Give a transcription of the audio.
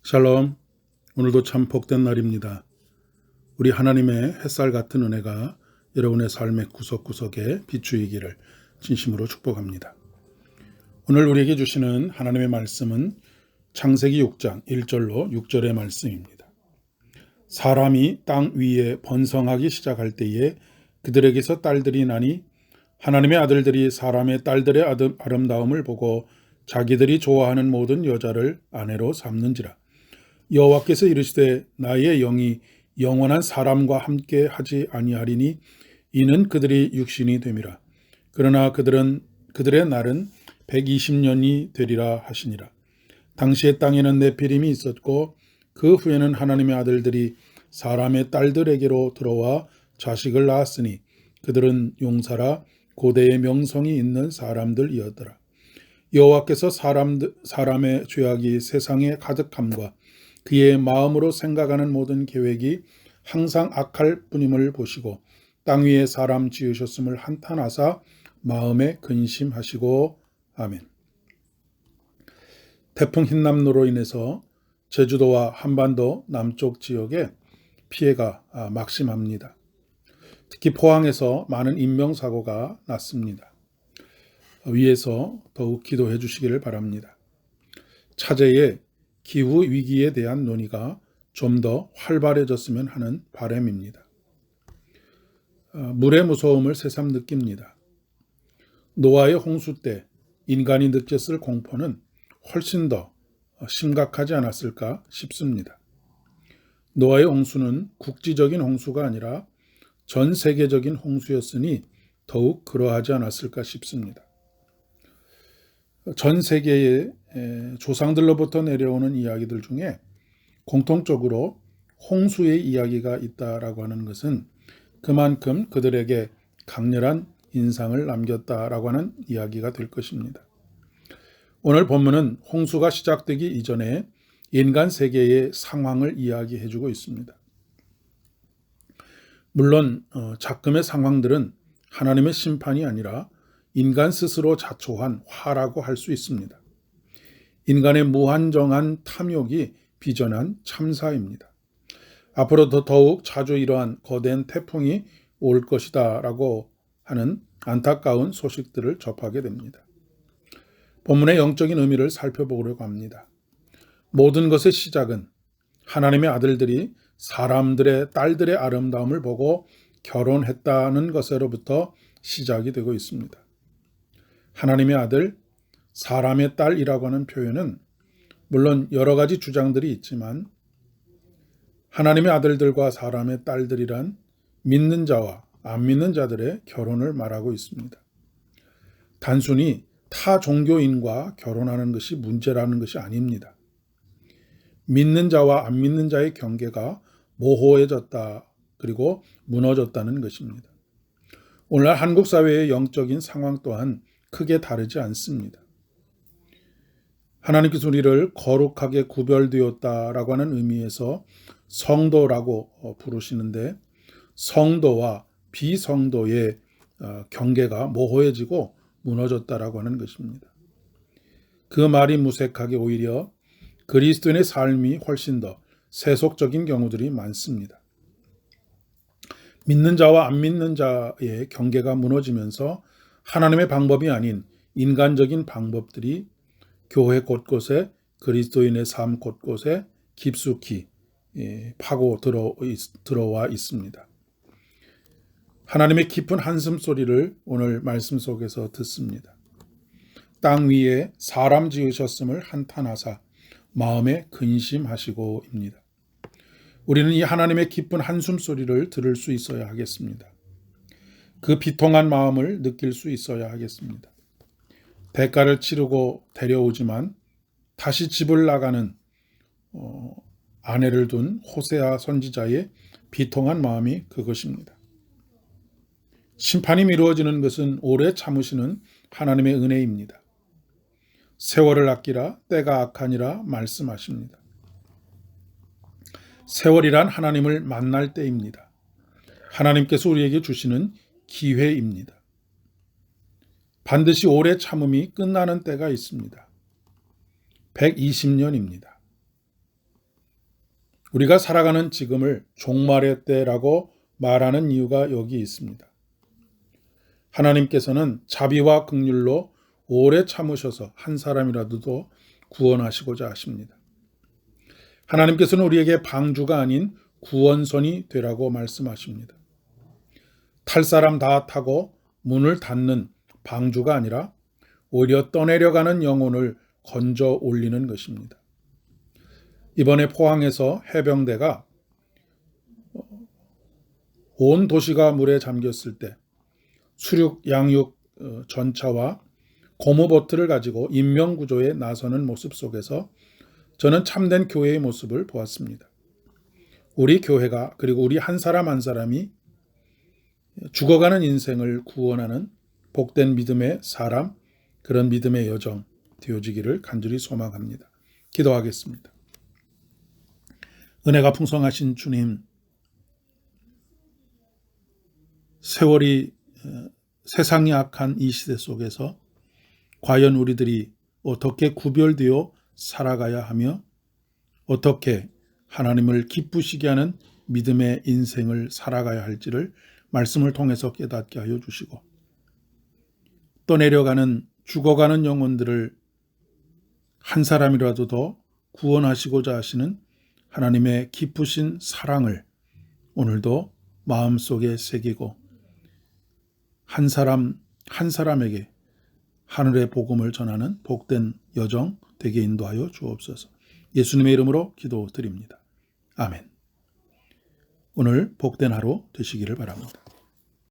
샬롬. 오늘도 참 복된 날입니다. 우리 하나님의 햇살 같은 은혜가 여러분의 삶의 구석구석에 비추이기를 진심으로 축복합니다. 오늘 우리에게 주시는 하나님의 말씀은 창세기 6장 1절로 6절의 말씀입니다. 사람이 땅 위에 번성하기 시작할 때에 그들에게서 딸들이 나니 하나님의 아들들이 사람의 딸들의 아름다움을 보고 자기들이 좋아하는 모든 여자를 아내로 삼는지라. 여호와께서 이르시되 나의 영이 영원한 사람과 함께 하지 아니하리니 이는 그들이 육신이 됨이라. 그러나 그들의 날은 120년이 되리라 하시니라. 당시의 땅에는 네피림이 있었고 그 후에는 하나님의 아들들이 사람의 딸들에게로 들어와 자식을 낳았으니 그들은 용사라 고대의 명성이 있는 사람들이었더라. 여호와께서 사람의 죄악이 세상에 가득함과 그의 마음으로 생각하는 모든 계획이 항상 악할 뿐임을 보시고 땅 위에 사람 지으셨음을 한탄하사 마음에 근심하시고 아멘. 태풍 흰남노로 인해서 제주도와 한반도 남쪽 지역에 피해가 막심합니다. 특히 포항에서 많은 인명사고가 났습니다. 위에서 더욱 기도해 주시기를 바랍니다. 차제의 기후 위기에 대한 논의가 좀 더 활발해졌으면 하는 바람입니다. 물의 무서움을 새삼 느낍니다. 노아의 홍수 때 인간이 느꼈을 공포는 훨씬 더 심각하지 않았을까 싶습니다. 노아의 홍수는 국지적인 홍수가 아니라 전 세계적인 홍수였으니 더욱 그러하지 않았을까 싶습니다. 전 세계의 조상들로부터 내려오는 이야기들 중에 공통적으로 홍수의 이야기가 있다라고 하는 것은 그만큼 그들에게 강렬한 인상을 남겼다라고 하는 이야기가 될 것입니다. 오늘 본문은 홍수가 시작되기 이전에 인간 세계의 상황을 이야기해 주고 있습니다. 물론 작금의 상황들은 하나님의 심판이 아니라 인간 스스로 자초한 화라고 할 수 있습니다. 인간의 무한정한 탐욕이 빚어난 참사입니다. 앞으로 더욱 자주 이러한 거대한 태풍이 올 것이다 라고 하는 안타까운 소식들을 접하게 됩니다. 본문의 영적인 의미를 살펴보려고 합니다. 모든 것의 시작은 하나님의 아들들이 사람들의 딸들의 아름다움을 보고 결혼했다는 것으로부터 시작이 되고 있습니다. 하나님의 아들, 사람의 딸이라고 하는 표현은 물론 여러 가지 주장들이 있지만 하나님의 아들들과 사람의 딸들이란 믿는 자와 안 믿는 자들의 결혼을 말하고 있습니다. 단순히 타 종교인과 결혼하는 것이 문제라는 것이 아닙니다. 믿는 자와 안 믿는 자의 경계가 모호해졌다 그리고 무너졌다는 것입니다. 오늘날 한국 사회의 영적인 상황 또한 크게 다르지 않습니다. 하나님께서 우리를 거룩하게 구별되었다라고 하는 의미에서 성도라고 부르시는데 성도와 비성도의 경계가 모호해지고 무너졌다라고 하는 것입니다. 그 말이 무색하게 오히려 그리스도인의 삶이 훨씬 더 세속적인 경우들이 많습니다. 믿는 자와 안 믿는 자의 경계가 무너지면서 하나님의 방법이 아닌 인간적인 방법들이 교회 곳곳에 그리스도인의 삶 곳곳에 깊숙이 파고 들어와 있습니다. 하나님의 깊은 한숨 소리를 오늘 말씀 속에서 듣습니다. 땅 위에 사람 지으셨음을 한탄하사 마음에 근심하시고입니다. 우리는 이 하나님의 깊은 한숨 소리를 들을 수 있어야 하겠습니다. 그 비통한 마음을 느낄 수 있어야 하겠습니다. 대가를 치르고 데려오지만 다시 집을 나가는 아내를 둔 호세아 선지자의 비통한 마음이 그것입니다. 심판이 미루어지는 것은 오래 참으시는 하나님의 은혜입니다. 세월을 아끼라 때가 악하니라 말씀하십니다. 세월이란 하나님을 만날 때입니다. 하나님께서 우리에게 주시는 기회입니다. 반드시 오래 참음이 끝나는 때가 있습니다. 120년입니다. 우리가 살아가는 지금을 종말의 때라고 말하는 이유가 여기 있습니다. 하나님께서는 자비와 긍휼로 오래 참으셔서 한 사람이라도 구원하시고자 하십니다. 하나님께서는 우리에게 방주가 아닌 구원선이 되라고 말씀하십니다. 탈 사람 다 타고 문을 닫는 방주가 아니라 오히려 떠내려가는 영혼을 건져 올리는 것입니다. 이번에 포항에서 해병대가 온 도시가 물에 잠겼을 때 수륙 양육 전차와 고무보트를 가지고 인명구조에 나서는 모습 속에서 저는 참된 교회의 모습을 보았습니다. 우리 교회가 그리고 우리 한 사람 한 사람이 죽어가는 인생을 구원하는 복된 믿음의 사람, 그런 믿음의 여정 되어지기를 간절히 소망합니다. 기도하겠습니다. 은혜가 풍성하신 주님, 세월이 세상이 악한 이 시대 속에서 과연 우리들이 어떻게 구별되어 살아가야 하며 어떻게 하나님을 기쁘시게 하는 믿음의 인생을 살아가야 할지를 말씀을 통해서 깨닫게 하여 주시고 떠내려가는 죽어가는 영혼들을 한 사람이라도 더 구원하시고자 하시는 하나님의 기쁘신 사랑을 오늘도 마음속에 새기고 한 사람 한 사람에게 하늘의 복음을 전하는 복된 여정 되게 인도하여 주옵소서. 예수님의 이름으로 기도드립니다. 아멘. 오늘 복된 하루 되시기를 바랍니다.